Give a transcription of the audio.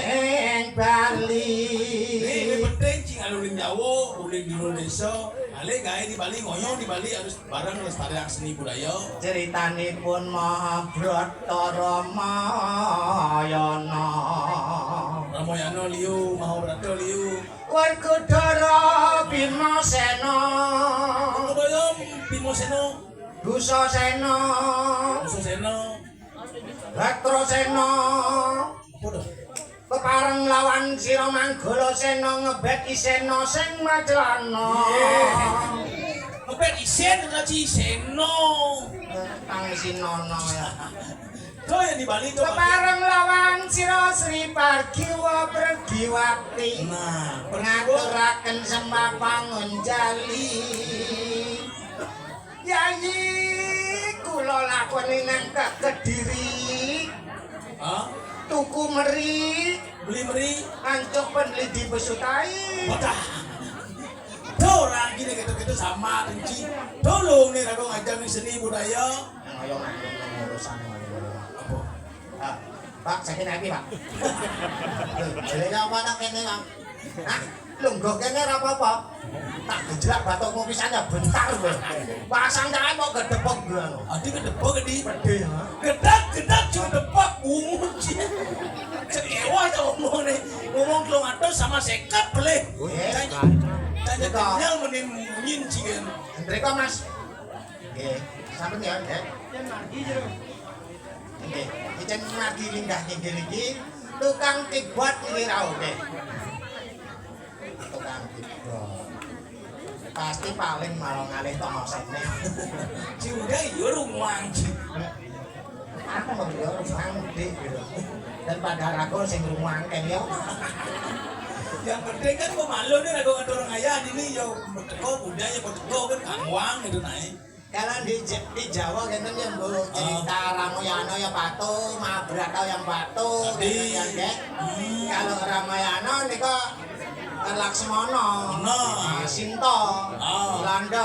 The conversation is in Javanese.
neng Bali. Ini penting cing aluling Jawa, uling di Indonesia. Ale gawe di Bali ngoyo di Bali harus bareng lestarian seni budaya. Ceritanipun Mahabharata Ramayana. Ramayana liu, Mahabharata liu. Werkudara Bimasena. Kebayang Bimosena, Dusasena. Susena. Batrasena. Apa dah? Pepareng lawan sira Manggala Sena ngebet isena sing Majlana. Ngebet isen ora ciseno. Kang Sinono ya. Tuh yang di Bali tuh. Pepareng lawan sira Sri Pargiwa Pergiwati. Nah, ngaturaken sembah pangunjali. Yayi kula lakoni nang Kediri. Hah? Tuku meri, Beli meri. ancuk penli di Besutai. Wadah. Tuh orang gini gitu-gitu sama kunci. Tolong nih aku ngajarin seni budaya. Ayo ngomong urusan Apa? Pak, sakit lagi, Pak. Jadi apa nak kene, Bang? Hah? Lungguh kene ora apa-apa. Tak gejlak batukmu pisannya bentar lho. Pasang tangan kok gedepok ngono. Adi kedepok di. Pede ya. Gedak cuma depak bungut. Cewa aja ngomong nih. Ngomong kilo ngatos sama sekat boleh. Tanya kenyal mending nyin cigen. Entreko, Mas. Nggih, sampun ya, Dek. Nggih, ijen lagi linggah nggih iki tukang tibot iki ra oke. Tukang tibot. Pasti paling malah ngalih tongosene. Si udah iya rumang. Aku mau yo rumang gede gitu. Daripada rago sing rumang kan yo. Yang penting kan pemalu nih rago ngedorong ayah ini yo beteko budaya beteko kan kangwang gitu naik. Kalau di Jawa kan ya Bu cerita Ramayana ya patuh, Mahabharata yang patuh, ya Dek. Kalau Ramayana nika Laksmana, Nah. Sinta, Belanda.